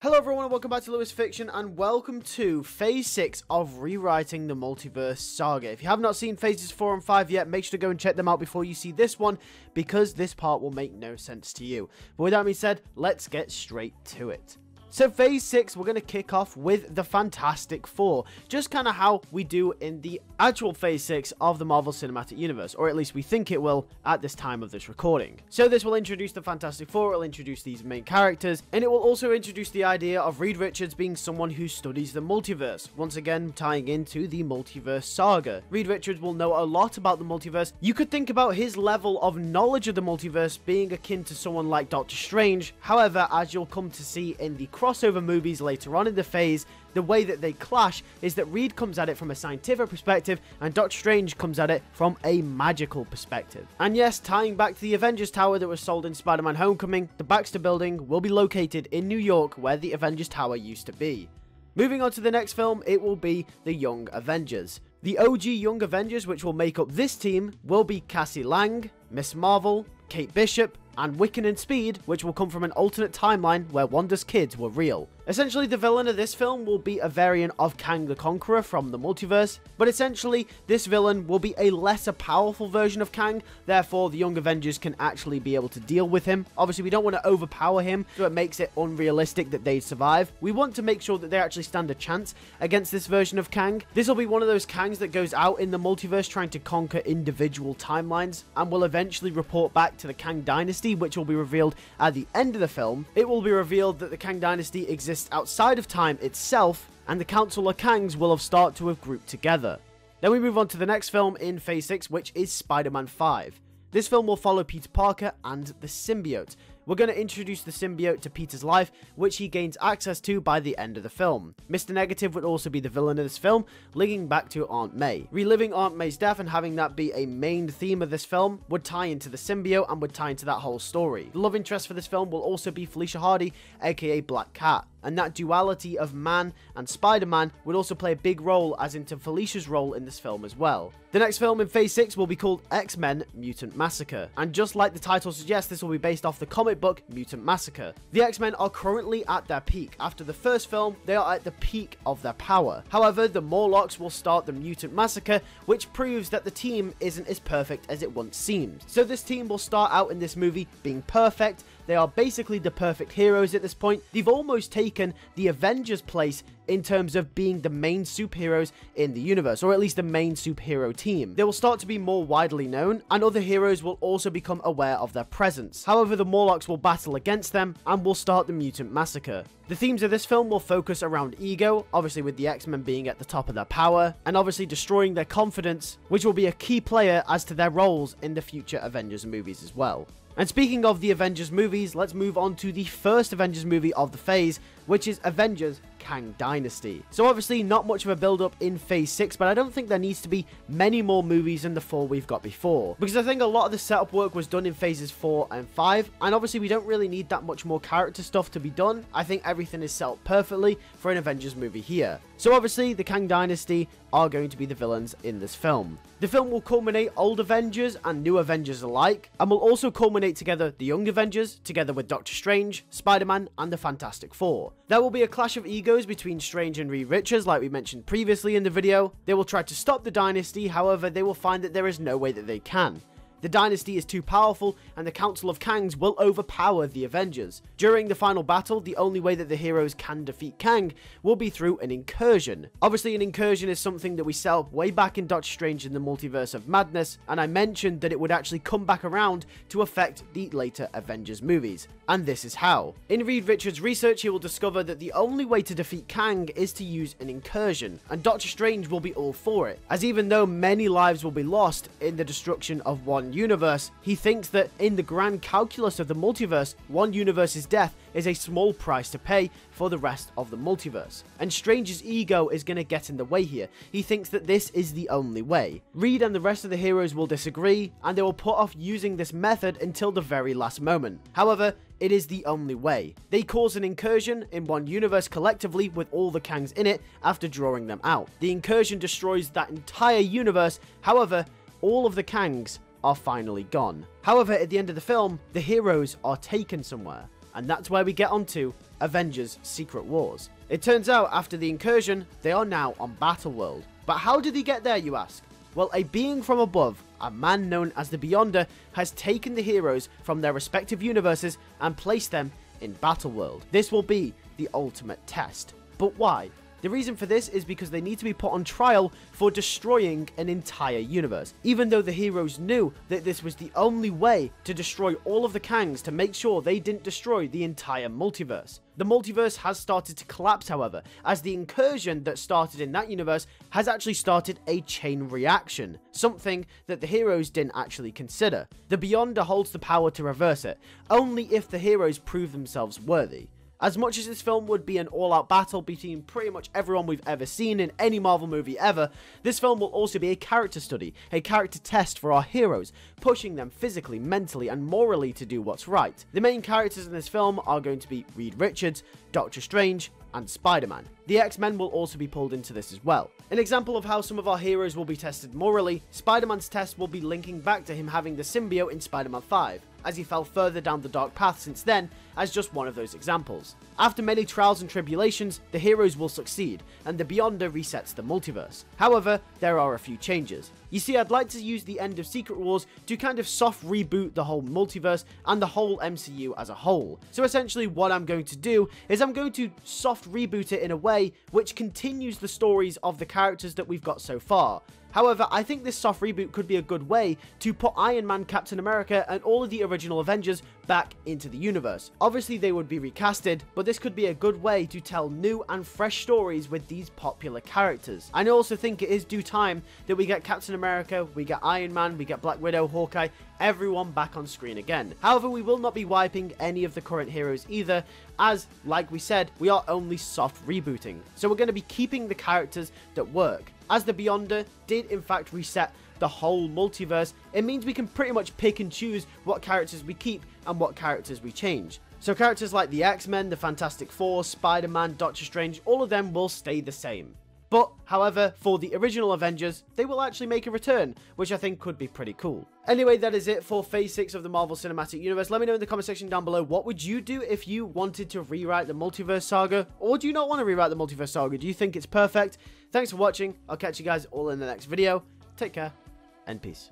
Hello everyone and welcome back to LewisFiction and welcome to Phase 6 of rewriting the Multiverse Saga. If you have not seen Phases 4 and 5 yet, make sure to go and check them out before you see this one, because this part will make no sense to you. But with that being said, let's get straight to it. So Phase 6, we're going to kick off with the Fantastic Four, just kind of how we do in the actual Phase 6 of the Marvel Cinematic Universe, or at least we think it will at this time of this recording. So this will introduce the Fantastic Four, it will introduce these main characters, and it will also introduce the idea of Reed Richards being someone who studies the multiverse, once again tying into the Multiverse Saga. Reed Richards will know a lot about the multiverse. You could think about his level of knowledge of the multiverse being akin to someone like Doctor Strange. However, as you'll come to see in the crossover movies later on in the phase, the way that they clash is that Reed comes at it from a scientific perspective and Doctor Strange comes at it from a magical perspective. And yes, tying back to the Avengers Tower that was sold in Spider-Man Homecoming, the Baxter Building will be located in New York where the Avengers Tower used to be. Moving on to the next film, it will be the Young Avengers. The OG Young Avengers, which will make up this team, will be Cassie Lang, Miss Marvel, Kate Bishop, and Wiccan and Speed, which will come from an alternate timeline where Wanda's kids were real. Essentially, the villain of this film will be a variant of Kang the Conqueror from the multiverse, but essentially, this villain will be a lesser powerful version of Kang, therefore the Young Avengers can actually be able to deal with him. Obviously, we don't want to overpower him, so it makes it unrealistic that they'd survive. We want to make sure that they actually stand a chance against this version of Kang. This will be one of those Kangs that goes out in the multiverse trying to conquer individual timelines, and will eventually report back to the Kang Dynasty, which will be revealed at the end of the film. It will be revealed that the Kang Dynasty exists outside of time itself, and the Council of Kangs will have started to have grouped together. Then we move on to the next film in Phase 6, which is Spider-Man 5. This film will follow Peter Parker and the symbiote. We're going to introduce the symbiote to Peter's life, which he gains access to by the end of the film. Mr. Negative would also be the villain of this film, linking back to Aunt May. Reliving Aunt May's death and having that be a main theme of this film would tie into the symbiote and would tie into that whole story. The love interest for this film will also be Felicia Hardy, aka Black Cat. And that duality of man and Spider-Man would also play a big role as into Felicia's role in this film as well. The next film in Phase 6 will be called X-Men Mutant Massacre, and just like the title suggests, this will be based off the comic book Mutant Massacre. The X-Men are currently at their peak. After the first film, they are at the peak of their power. However, the Morlocks will start the Mutant Massacre, which proves that the team isn't as perfect as it once seemed. So this team will start out in this movie being perfect. They are basically the perfect heroes at this point. They've almost taken the Avengers' place in terms of being the main superheroes in the universe, or at least the main superhero team. They will start to be more widely known, and other heroes will also become aware of their presence. However, the Morlocks will battle against them, and will start the Mutant Massacre. The themes of this film will focus around ego, obviously with the X-Men being at the top of their power, and obviously destroying their confidence, which will be a key player as to their roles in the future Avengers movies as well. And speaking of the Avengers movies, let's move on to the first Avengers movie of the phase, which is Avengers Kang Dynasty. So obviously not much of a build up in Phase 6, but I don't think there needs to be many more movies than the 4 we've got before, because I think a lot of the setup work was done in Phases 4 and 5, and obviously we don't really need that much more character stuff to be done. I think everything is set up perfectly for an Avengers movie here. So obviously the Kang Dynasty are going to be the villains in this film. The film will culminate old Avengers and new Avengers alike, and will also culminate together the Young Avengers, together with Doctor Strange, Spider-Man, and the Fantastic Four. There will be a clash of egos between Strange and Reed Richards, like we mentioned previously in the video. They will try to stop the Dynasty, however, they will find that there is no way that they can. The Dynasty is too powerful, and the Council of Kangs will overpower the Avengers. During the final battle, the only way that the heroes can defeat Kang will be through an incursion. Obviously, an incursion is something that we set up way back in Doctor Strange in the Multiverse of Madness, and I mentioned that it would actually come back around to affect the later Avengers movies. And this is how. In Reed Richards' research, he will discover that the only way to defeat Kang is to use an incursion, and Doctor Strange will be all for it, as even though many lives will be lost in the destruction of one universe, he thinks that in the grand calculus of the multiverse, one universe's death is a small price to pay for the rest of the multiverse. And Strange's ego is going to get in the way here. He thinks that this is the only way. Reed and the rest of the heroes will disagree, and they will put off using this method until the very last moment. However, it is the only way. They cause an incursion in one universe collectively with all the Kangs in it after drawing them out. The incursion destroys that entire universe, however, all of the Kangs are finally gone. However, at the end of the film, the heroes are taken somewhere. And that's where we get onto Avengers Secret Wars. It turns out after the incursion, they are now on Battleworld. But how did they get there, you ask? Well, a being from above, a man known as the Beyonder, has taken the heroes from their respective universes and placed them in Battleworld. This will be the ultimate test. But why? The reason for this is because they need to be put on trial for destroying an entire universe, even though the heroes knew that this was the only way to destroy all of the Kangs to make sure they didn't destroy the entire multiverse. The multiverse has started to collapse, however, as the incursion that started in that universe has actually started a chain reaction, something that the heroes didn't actually consider. The Beyonder holds the power to reverse it, only if the heroes prove themselves worthy. As much as this film would be an all-out battle between pretty much everyone we've ever seen in any Marvel movie ever, this film will also be a character study, a character test for our heroes, pushing them physically, mentally, and morally to do what's right. The main characters in this film are going to be Reed Richards, Doctor Strange, and Spider-Man. The X-Men will also be pulled into this as well. An example of how some of our heroes will be tested morally, Spider-Man's test will be linking back to him having the symbiote in Spider-Man 5, as he fell further down the dark path since then, as just one of those examples. After many trials and tribulations, the heroes will succeed, and the Beyonder resets the multiverse. However, there are a few changes. You see, I'd like to use the end of Secret Wars to kind of soft reboot the whole multiverse and the whole MCU as a whole. So essentially what I'm going to do is I'm going to soft reboot it in a way which continues the stories of the characters that we've got so far. However, I think this soft reboot could be a good way to put Iron Man, Captain America, and all of the original Avengers back into the universe. Obviously, they would be recasted, but this could be a good way to tell new and fresh stories with these popular characters. I also think it is due time that we get Captain America, we get Iron Man, we get Black Widow, Hawkeye, everyone back on screen again. However, we will not be wiping any of the current heroes either, as, like we said, we are only soft rebooting. So we're going to be keeping the characters that work. As the Beyonder did in fact reset the whole multiverse, it means we can pretty much pick and choose what characters we keep and what characters we change. So characters like the X-Men, the Fantastic Four, Spider-Man, Doctor Strange, all of them will stay the same. But, however, for the original Avengers, they will actually make a return, which I think could be pretty cool. Anyway, that is it for Phase 6 of the Marvel Cinematic Universe. Let me know in the comment section down below, what would you do if you wanted to rewrite the Multiverse Saga? Or do you not want to rewrite the Multiverse Saga? Do you think it's perfect? Thanks for watching. I'll catch you guys all in the next video. Take care, and peace.